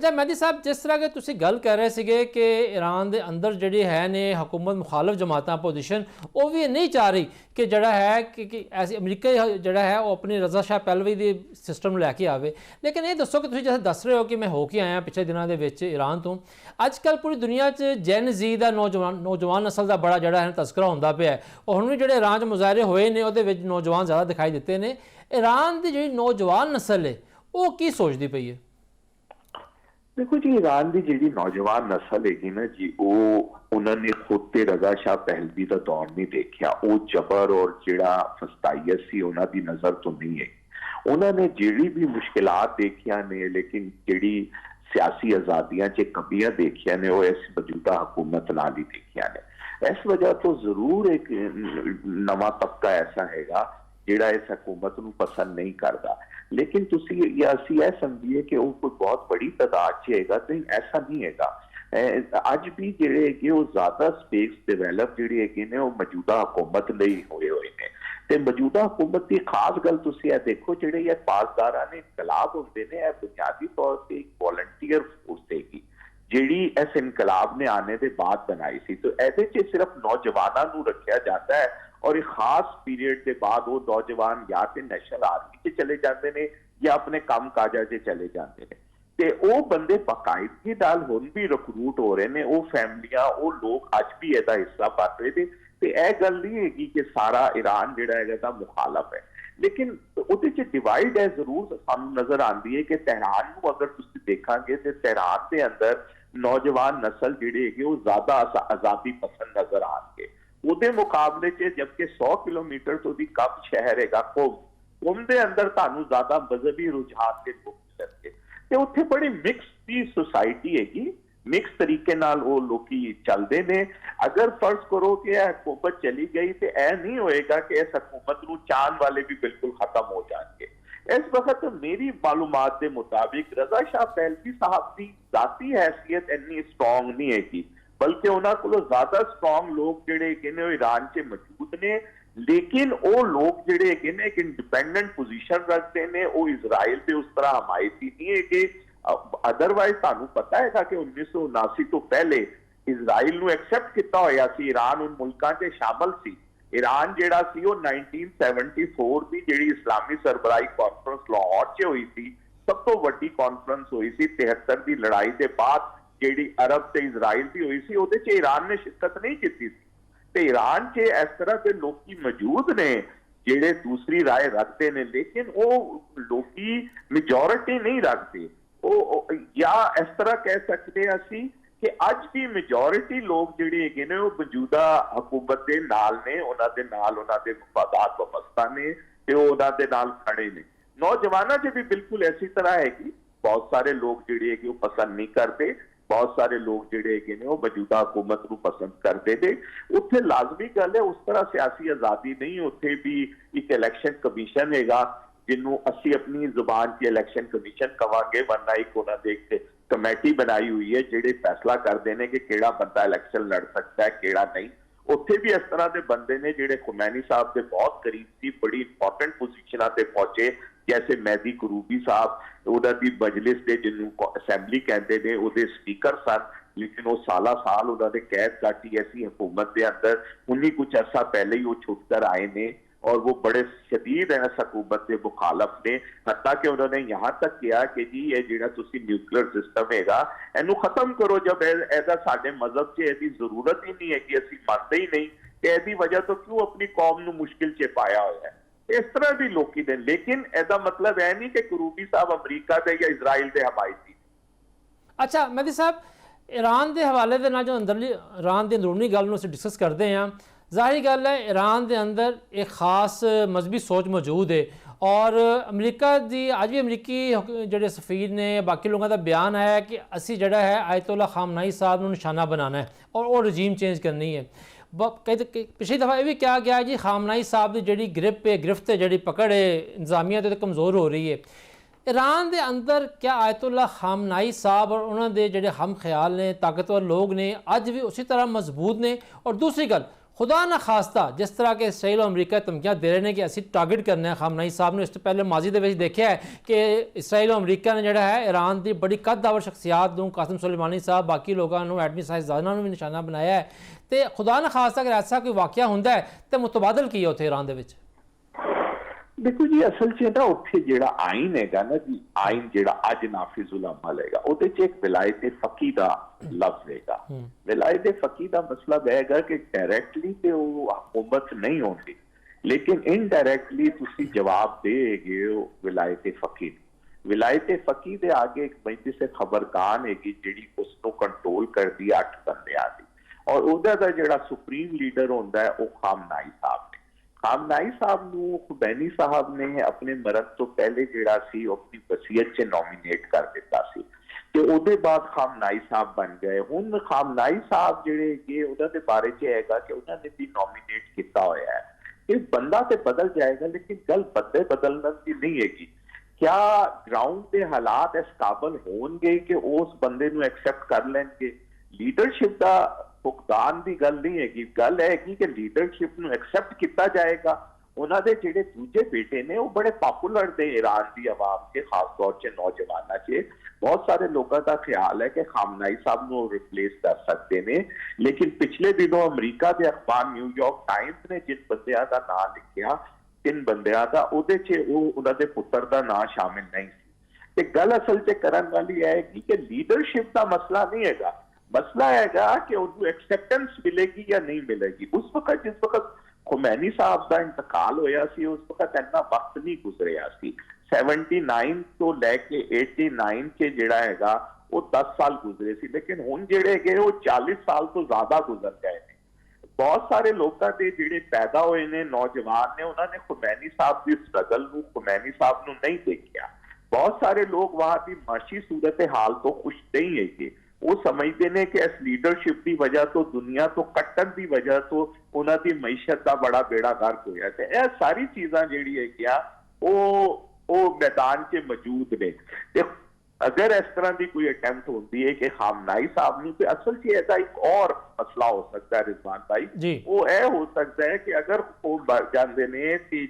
अच्छा मेहदी साहब, जिस तरह के तुसी गल कर रहे थे कि ईरान के अंदर जी है ने हुकूमत मुखालफ जमात अपोजिशन वो भी नहीं चाह रही कि जड़ा है कि ऐसी अमरीका जड़ा है वो अपनी रजा शाह पहलवी के सिस्टम लैके आवे। लेकिन ये दसो कि तुम जैसे दस रहे हो कि मैं होके आया पिछले दिनों के ईरान तो अजकल पूरी दुनिया जैन जी का नौजवान नस्ल का बड़ा जड़ा है तस्करा होंदा पिया है। और हुण जो ईरान मुजाहरे होए ने वो नौजवान ज़्यादा दिखाई देते हैं। ईरान की जी नौजवान नस्ल है वो की सोचती पई है? देखो जी, ईरान की जी नौजवान नस्ल हैगी ना जी, उन्होंने खुद ते रजा शाह पहलवी का दौर नहीं देखा। वो जबर और जिहड़ा फस्तायत सी उन्होंने नज़र तो नहीं है। उन्होंने जिहड़ी भी मुश्किलात देखिया ने, लेकिन जिहड़ी सियासी आज़ादियां च कमियां देखिया ने वो इस मौजूदा हुकूमत नाल ही देखिया ने। इस वजह तो जरूर एक नवा तबका ऐसा हैगा जिहड़ा इस हुकूमत नूं पसंद नहीं करता। लेकिन तुसी या असी यह समझिए कि वो कोई बहुत बड़ी तादाद च हैगा, तो ऐसा नहीं हैगा। अज भी जिहड़े हैगे वो ज्यादा स्पेस डिवेलप जिहड़े हैगे ने वो मौजूदा हुकूमत लई होए हुए ने। ते मौजूदा हुकूमत की खास गल तुसी यह देखो, जिहड़े ये पासदारां ने इनकलाब होंदे ने, यह बुनियादी तौर पर एक वॉलंटियर फोर्स हैगी जिहड़ी इस इनकलाब ने आने के बाद बनाई सी। तो ਇਹਦੇ ਚ सिर्फ नौजवानों नूं रखिया जाता है और एक खास पीरियड के बाद वो नौजवान या तो नेशनल आर्मी च चले जाते हैं या अपने काम काजा च चले जाते हैं। ते वो बंदे बाकायदगी नाल हुण भी रिक्रूट हो रहे हैं। वो फैमिलियां, वो लोग अज भी इसका हिस्सा बन रहे थे। तो यह गल नहीं हैगी कि सारा ईरान जिहड़ा है मुखालफ है। लेकिन उहदे च डिवाइड है जरूर सानूं नजर आती है कि तेहरान को अगर तुसीं देखोगे तो तेहरान के अंदर नौजवान नस्ल जिहड़ी है वो ज्यादा आजादी पसंद नजर आएंगे। ਉਹਦੇ मुकाबले च जबकि 100 किलोमीटर तो भी कम शहर हैगा कुम के अंदर ਤੁਹਾਨੂੰ ज्यादा मजहबी रुझान के लोग मिलणगे। ते उत्थे बड़ी मिक्स दी सोसाइटी हैगी, मिक्स तरीके नाल वो लोग चलते ने। अगर फर्ज करो कि यह हुकूमत चली गई तो यह नहीं होएगा कि इस हुकूमत को चाहने वाले भी बिल्कुल खत्म हो जाएंगे। इस वक्त मेरी मालूमात के मुताबिक रजा शाह पहलवी साहब की जाती हैसियत इन्नी स्ट्रोंग नहीं हैगी, बल्कि उन्होंने को ज्यादा स्ट्रोंग लोग जिहड़े ने ईरान च मौजूद ने। लेकिन वो लोग जिहड़े ने एक इंडिपेंडेंट पोजीशन रखते हैं, वो इजराइल के उस तरह हमायती नहीं है कि अदरवाइज तुहानूं पता है कि 1979 तो पहले इजराइल नूं एक्सेप्ट किया होया सी। ईरान उन मुल्कां च शामिल सी। ईरान जिहड़ा सी वो 1974 की जिहड़ी इस्लामी सरबराही कॉन्फ्रेंस लाहौर च हुई थी, सब तो वड्डी कॉन्फ्रेंस हुई सी 73 की लड़ाई के बाद जिहड़ी अरब ते इजराइल की हुई सी। उहदे च ईरान ने शिरकत नहीं की सी। ते ईरान च इस तरह के लोग मौजूद ने जिहड़े दूसरी राय रखते हैं, लेकिन वो लोग मेजोरिटी नहीं रखते। या इस तरह कह सकते हैं असी कि अज भी मेजोरिटी लोग जिहड़े हैगे ने वो मौजूदा हुकूमत के नाल ने, उन्होंने नाल उन्होंने मफादात वाबस्ता ने ते उन्होंने नाल खड़े ने। नौजवानों च भी बिल्कुल इसी तरह हैगी। बहुत सारे लोग जिहड़े हैगे वो पसंद नहीं करते, बहुत सारे लोग जिहड़े हैगे ने वो मौजूदा हुकूमत को पसंद करते थे। उत्थे लाजमी गल है, उस तरह सियासी आज़ादी नहीं। उत्थे भी एक इलैक्शन कमीशन हैगा जिन्हों असी अपनी जुबान से इलैक्शन कमीशन कवांगे, वरना एक उन्होंने एक कमेटी बनाई हुई है जिहड़े फैसला करते हैं कि किहड़ा बंदा इलैक्शन लड़ सकता है किहड़ा नहीं। उत्थे भी इस तरह के बंदे ने जिहड़े खुमैनी साहब के बहुत करीब सी, बड़ी इंपॉर्टेंट पोजीशनां ते पहुंचे, जैसे मेहदी करूबी साहब उन्होंने मजलिस के जिन्होंने असैंबली कहते हैं उहदे स्पीकर सन। लेकिन वो साला साल उन्होंने कैद काटी ऐसी हुकूमत के अंदर। उन्हीं कुछ अर्सा पहले ही वो छुट कर आए ने और वो बड़े शदीद है हुकूमत के मुखालफ ने। हत्ता कि उन्होंने यहाँ तक किया कि जी ये जिहड़ा तुसी न्यूक्लियर सिस्टम हैगा इनू खत्म करो, जब ऐसा साडे मजहब च इसकी जरूरत ही नहीं है कि असी मानते ही नहीं कि इसकी वजह तो क्यों अपनी कौम नू मुश्किल च पाया हुआ है। इस तरह भी लोग ने। लेकिन ऐसा मतलब है नहीं कि करूबी साहब अमरीका के या इजराइल के हमायती। अच्छा मेहदी साहब, ईरान के हवाले के नाल जो अंदरली ईरान की अंदरूनी गल नूं डिस्कस करते हैं, ज़ाहिर गल है ईरान के अंदर एक खास मजहबी सोच मौजूद है। और अमरीका की अज भी अमरीकी जोड़े सफीर ने बाकी लोगों का बयान है कि असी जड़ा है आयतुल्ला खामनाई साहब नूं निशाना बनाना है और वो रजीम चेंज करनी है। पिछली दफ़ा यह भी कहा गया जी खामनाई साहब की जी गिरफ्त है, जी पकड़ है इंतजामिया तो कमज़ोर हो रही है। ईरान के अंदर क्या आयतुल्ला खामनाई साहब और उन्होंने जोड़े हम ख्याल ने ताकतवर लोग ने अज भी उसी तरह मजबूत ने? और दूसरी गल खुदा ना खास्ता जिस तरह के इसराइल और अमरीका धमकियां दे रहे हैं कि ਅਸੀਂ टारगेट करने हैं खामनाई साहब ने, ਇਸ ਤੋਂ ਪਹਿਲੇ ਮਾਜ਼ੀ ਦੇ ਵਿੱਚ ਦੇਖਿਆ ਹੈ ਕਿ इसराइल और अमरीका ने ਜਿਹੜਾ ਹੈ ईरान ਦੀ ਬੜੀ ਕੱਦ-ਦਾਵਰ ਸ਼ਖਸੀਅਤ ਨੂੰ, ਕਾਸਿਮ ਸੁਲੇਮਾਨੀ ਸਾਹਿਬ, ਬਾਕੀ ਲੋਕਾਂ ਨੂੰ, ਐਡਮੀ ਸਾਇੰਸਦਾਨਾਂ ਨੂੰ ਵੀ ਨਿਸ਼ਾਨਾ ਬਣਾਇਆ ਹੈ। ਤੇ ਖੁਦਾ ਨਾ ਖਾਸਤਾ ਅਗਰ ਐਸਾ ਕੋਈ ਵਾਕਿਆ ਹੁੰਦਾ ਹੈ ਤੇ ਮੁਤਬਾਦਲ ਕੀ ਹੈ ਉੱਥੇ ईरान ਦੇ ਵਿੱਚ? देखो जी, असल च ना उत्थे जेड़ा आइन हैगा ना जी, आइन जेड़ा अज नाफिजुल अमल हैगा ओदे च एक विलायत फकी दा लफ्ज हैगा। विलायत फकी दा मतलब हैगा कि डायरेक्टली ते वो हुकूमत नहीं होंदी, लेकिन इनडायरेक्टली तुसी जवाब देगे विलायत फकी। विलायत फकी दे आगे एक मजलिस खबरकान हैगी जिहड़ी उसनू कंट्रोल करदी 8 बंदियां दी, और ओदा दा जेड़ा सुप्रीम लीडर होंदा है वो खामनाई साहब। खामनाई साहब ਨੂੰ ਖੁਮੈਨੀ ਸਾਹਿਬ ਨੇ ਆਪਣੇ ਮਰਨ ਤੋਂ ਪਹਿਲੇ ਜਿਹੜਾ ਸੀ ਉਹ ਆਪਣੀ ਵਸੀਅਤ 'ਚ ਨੋਮੀਨੇਟ ਕਰ ਦਿੱਤਾ ਸੀ ਤੇ ਉਹਦੇ ਬਾਅਦ ਖਾਮਨਾਈ ਸਾਹਿਬ ਬਣ ਗਏ। ਹੁਣ ਖਾਮਨਾਈ ਸਾਹਿਬ ਜਿਹੜੇ ਹੈਗੇ ਉਹਨਾਂ ਦੇ ਬਾਰੇ 'ਚ ਹੈਗਾ ਕਿ ਉਹਨਾਂ ਨੇ ਵੀ ਨੋਮੀਨੇਟ ਕੀਤਾ ਹੋਇਆ ਹੈ। ਇਹ ਬੰਦਾ ਤੇ ਬਦਲ ਜਾਏਗਾ, ਲੇਕਿਨ ਗੱਲ ਬੰਦੇ ਬਦਲਣ ਦੀ ਨਹੀਂ ਹੈਗੀ। क्या ग्राउंड के हालात इस काबल होंगे कि उस बंदे नूं एक्सेप्ट कर लेंगे? लीडरशिप का भुगतान की गल नहीं हैगी, गल हैगी कि लीडरशिप नूं एक्सेप्ट किया जाएगा। उन्हां दे जिहड़े दूजे बेटे ने वो बड़े पॉपुलर ने ईरान की आवाम के, खास तौर से नौजवानों से। बहुत सारे लोगों का ख्याल है कि खामनाई साहब को रिप्लेस कर सकते हैं, लेकिन पिछले दिनों अमरीका के अखबार न्यूयॉर्क टाइम्स ने जिन बंदियां का नाम लिखिया, 3 बंदियां का, ਉਹਦੇ 'ਚ ਉਹ ਉਹਨਾਂ ਦੇ ਪੁੱਤਰ ਦਾ ਨਾਂ ਸ਼ਾਮਿਲ ਨਹੀਂ ਸੀ। ਤੇ ਗੱਲ ਅਸਲ 'ਚ ਕਰਨ ਵਾਲੀ ਹੈ ਕਿ ਲੀਡਰਸ਼ਿਪ ਦਾ ਮਸਲਾ ਨਹੀਂ ਹੈਗਾ, ਮਸਲਾ ਹੈਗਾ ਕਿ ਉਹਨੂੰ ਐਕਸੈਪਟੈਂਸ ਮਿਲੇਗੀ ਜਾਂ ਨਹੀਂ ਮਿਲੇਗੀ। ਉਸ ਵਕਤ ਜਿਸ ਵਕਤ ਖੁਮੈਨੀ ਸਾਹਿਬ ਦਾ ਇੰਤਕਾਲ ਹੋਇਆ ਸੀ ਉਸ ਵਕਤ ਇੰਨਾ ਵਕਤ ਨਹੀਂ ਗੁਜ਼ਰਿਆ ਸੀ। 79 ਤੋਂ ਲੈ ਕੇ 89 'ਚ ਜਿਹੜਾ ਹੈਗਾ ਉਹ 10 ਸਾਲ ਗੁਜ਼ਰੇ ਸੀ, ਲੇਕਿਨ ਹੁਣ ਜਿਹੜੇ ਹੈਗੇ ਉਹ 40 ਸਾਲ ਤੋਂ ਜ਼ਿਆਦਾ ਗੁਜ਼ਰ ਗਏ ਨੇ। बहुत सारे लोगों के जिहड़े पैदा हुए ने नौजवान ने उन्होंने खुमैनी साहब की स्ट्रगल नूं, खुमैनी साहब नूं नहीं देखा। बहुत सारे लोग वहां की माशी सूरत हाल तो खुश नहीं है। वो समझते हैं कि इस लीडरशिप की वजह तो, दुनिया तो कट्टन की वजह तो उन्हां दी मईशत का बड़ा बेड़ा गर्क होया। ते यह सारी चीज़ां जिहड़ी है क्या वो मैदान च मौजूद ने। ते अगर इस तरह की कोई अटैम्प्ट होती है कि खामनाई साहब ने, तो असल से ऐसा एक और मसला हो सकता है रिजवान भाई, वो यह हो सकता है कि अगर वो मर जाते हैं तो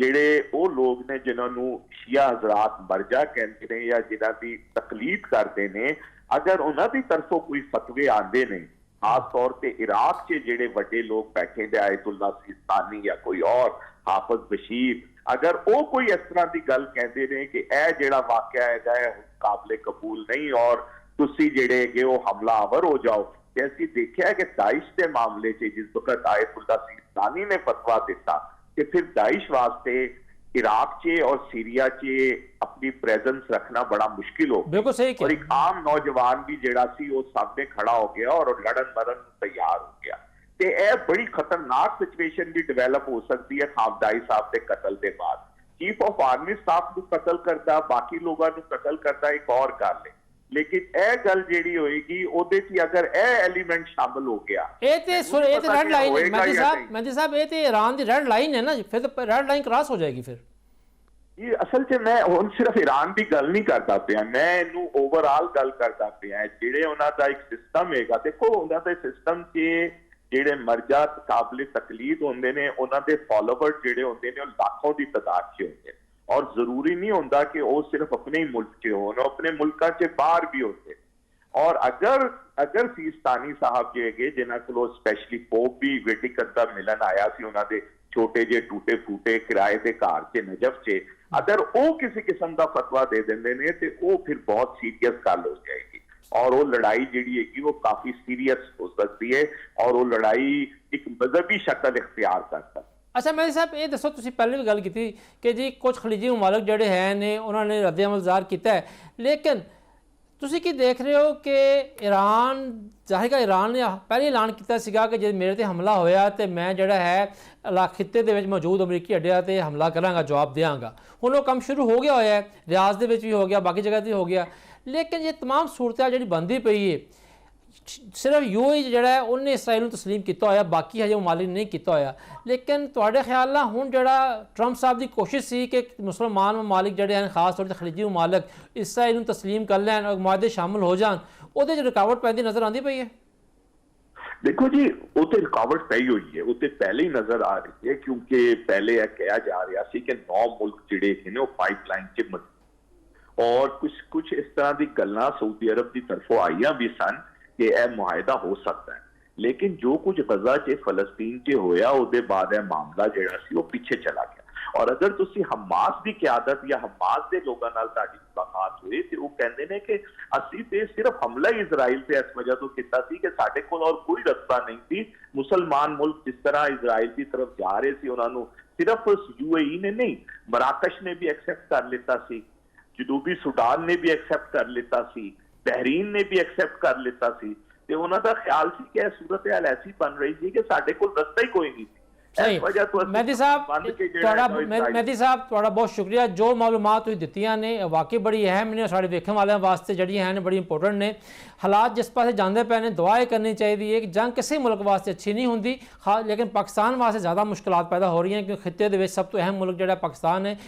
जेड़े वो लोग ने जिन्होंने शिया हजरात मरजा कहते हैं या जिन्हों की तकलीद करते हैं, अगर उन्होंने तरफों कोई फतवे आते हैं, खास तौर पर इराक के जेड़े वड्डे लोग बैठे थे, आयतुल्ला सिस्तानी या कोई और, हाफिज बशीर, अगर वो कोई इस तरह की गल कहते हैं कि यह जेड़ा वाकया है काबिल कबूल नहीं और तुसी जेड़े है वो हमलावर हो जाओ। जैसे देखा है कि दाइश के मामले से जिस वक्त आयतुल्ला सिस्तानी ने फतवा दिता कि फिर दाइश वास्ते इराक चे और सीरिया चे अपनी प्रेजेंस रखना बड़ा मुश्किल हो, बिल्कुल सही, और एक आम नौजवान भी जेड़ा सी वो सामने खड़ा हो गया और लड़न मरन तैयार हो गया। ਤੇ ਇਹ ਬੜੀ ਖਤਰਨਾਕ ਸਿਚੁਏਸ਼ਨ ਵੀ ਡਿਵੈਲਪ ਹੋ ਸਕਦੀ ਹੈ ਖਾਮਨਾਈ ਸਾਹਿਬ ਦੇ ਕਤਲ ਦੇ ਬਾਅਦ। ਚੀਫ ਆਫ ਆਰਮੀ ਸਟਾਫ ਨੂੰ ਕਤਲ ਕਰਦਾ, ਬਾਕੀ ਲੋਕਾਂ ਨੂੰ ਕਤਲ ਕਰਦਾ ਇੱਕ ਹੋਰ ਗੱਲ ਹੈ, ਲੇਕਿਨ ਇਹ ਗੱਲ ਜਿਹੜੀ ਹੋਏਗੀ ਉਹਦੇ 'ਚ ਅਗਰ ਇਹ ਐਲੀਮੈਂਟ ਸ਼ਾਮਲ ਹੋ ਗਿਆ, ਇਹ ਤੇ ਰੈਡ ਲਾਈਨ ਹੈ ਮਹਿਦੀ ਸਾਹਿਬ, ਇਹ ਤੇ ईरान ਦੀ ਰੈਡ ਲਾਈਨ ਹੈ ਨਾ, ਫਿਰ ਤਾਂ ਰੈਡ ਲਾਈਨ ਕ੍ਰਾਸ ਹੋ ਜਾਏਗੀ। ਫਿਰ ਇਹ ਅਸਲ 'ਚ ਮੈਂ ਹੁਣ ਸਿਰਫ ईरान ਦੀ ਗੱਲ ਨਹੀਂ ਕਰਦਾ ਪਿਆ, ਮੈਂ ਇਹਨੂੰ ਓਵਰਆਲ ਗੱਲ ਕਰਦਾ ਪਿਆ। ਜਿਹੜੇ ਉਹਨਾਂ ਦਾ ਇੱਕ ਸਿਸਟਮ ਹੈਗਾ, ਦੇਖੋ ਉਹਨਾਂ ਦੇ ਸਿਸਟਮ 'ਚ ਜਿਹੜੇ ਮਰਜਾ ਕਾਬਲੇ ਤਕਲੀਦ ਹੁੰਦੇ ਨੇ, ਉਹਨਾਂ ਦੇ ਫਾਲੋਵਰ ਜਿਹੜੇ ਹੁੰਦੇ ਨੇ ਉਹ ਲੱਖਾਂ ਦੀ ਤਾਦਾਦ 'ਚ ਹੁੰਦੇ, ਔਰ ਜ਼ਰੂਰੀ ਨਹੀਂ ਹੁੰਦਾ ਕਿ ਉਹ ਸਿਰਫ ਆਪਣੇ ਹੀ ਮੁਲਕ 'ਚ ਹੋਣ, ਆਪਣੇ ਮੁਲਕਾਂ 'ਚ ਬਾਹਰ ਵੀ ਹੁੰਦੇ। ਔਰ ਅਗਰ ਸੀਸਤਾਨੀ ਸਾਹਿਬ ਜੇ ਹੈਗੇ ਜਿਨ੍ਹਾਂ ਕੋਲੋਂ ਸਪੈਸ਼ਲੀ ਪੋਪ ਵੀ ਵੇਟੀਕਨ ਦਾ ਮਿਲਣ ਆਇਆ ਸੀ, ਉਹਨਾਂ ਦੇ ਛੋਟੇ ਜਿਹੇ ਟੂਟੇ ਫੂਟੇ ਕਿਰਾਏ ਦੇ ਘਰ 'ਚ ਨਜਫ 'ਚ, ਅਗਰ ਉਹ ਕਿਸੇ ਕਿਸਮ ਦਾ ਫਤਵਾ ਦੇ ਦਿੰਦੇ ਨੇ ਤੇ ਉਹ ਫਿਰ ਬਹੁਤ ਸੀਰੀਅਸ ਗੱਲ ਹੋ ਜਾਏਗੀ और वो लड़ाई जिहड़ी हैगी वो काफी सीरियस हो सकती है और वो लड़ाई एक मजहबी शक्ल इख्तियार कर सकती है। अच्छा मेरे साहब ये दसो, तुसीं पहले भी गल की कि जी कुछ खलीजी मुमालिक जिहड़े हैं ने उन्होंने रद्द अमल ज़ाहिर किया है, लेकिन तुसीं की देख रहे हो कि ईरान, जाहिर है ईरान ने पहले ऐलान किया सीगा कि जे मेरे ते हमला होया तो मैं जिहड़ा है खित्ते दे विच मौजूद अमरीकी अड्डियां ते हमला करांगा, जवाब देंगा। हुण वो काम शुरू हो गया होया है, रियाज दे विच भी हो गया, बाकी जगह ते हो गया, लेकिन ये तमाम सूरत जी बनती पई है, सिर्फ यूएई जिहड़ा है उन्हें इसराइल नूं तस्लीम किया होया, बाकी हजे मुमालिक नहीं किया होया। लेकिन तुहाडे ख्याल नाल हुण जिहड़ा ट्रंप साहब की कोशिश सी कि मुसलमान ममालिक जिहड़े हैं खास तौर पर खलीजी ममालिक इसराइल नूं तस्लीम कर लैन और मुआहदे शामिल हो जान, उहदे च रुकावट पैंदी नज़र आती पई है। देखो जी, वो तो रुकावट पई हुई है, वो तो पहले ही नजर आ रही है, क्योंकि पहले यह कहा जा रहा सी कि 9 मुल्क जिहड़े ने वो पाइपलाइन च और कुछ इस तरह की गल्लां सऊदी अरब की तरफों आईयां भी सन कि यह मुआहदा हो सकता है, लेकिन जो कुछ गजा च फलस्तीन च होया उसदे बाद यह मामला जिहड़ा सी वो पीछे चला गया। और अगर तुसी हमास की क्यादत या हमास के लोगों नाल तुहाडी मुलाकात हुई तो वो कहते हैं कि असी तो सिर्फ हमला ही इजराइल से इस वजह तो किया कि साडे कोल और कोई रास्ता नहीं थी। मुसलमान मुल्क जिस तरह इजराइल की तरफ जा रहे थे उन्होंने सिर्फ यूएई ने नहीं, मराकश ने भी एक्सेप्ट कर लिता सी, जनूबी सूडान ने भी एक्सेप्ट कर लिता सी, बहरीन ने भी एक्सेप्ट कर लिता सी। ते उन्हां दा ख्याल सी कि सूरत हाल ऐसी बन रही थी कि साडे कोल रास्ता ही कोई नहीं थी। सही मेहदी साहब, मेहदी साहब तुहाड़ा बहुत शुक्रिया। जो मालूमात तुसीं दित्तियां ने वाकई बड़ी अहम ने, साढ़े वेखण वालियां वास्ते जिहड़ियां हैं बड़ी इंपोर्टेंट ने। हालात जिस पासे जांदे पे ने दुआ करनी चाहिए है कि जंग किसी मुल्क वास्ते अच्छी नहीं होंदी, लेकिन पाकिस्तान वास्ते ज़्यादा मुश्किलात पैदा हो रही हैं क्योंकि खित्ते दे विच सब तो अहम मुल्क जिहड़ा पाकिस्तान है।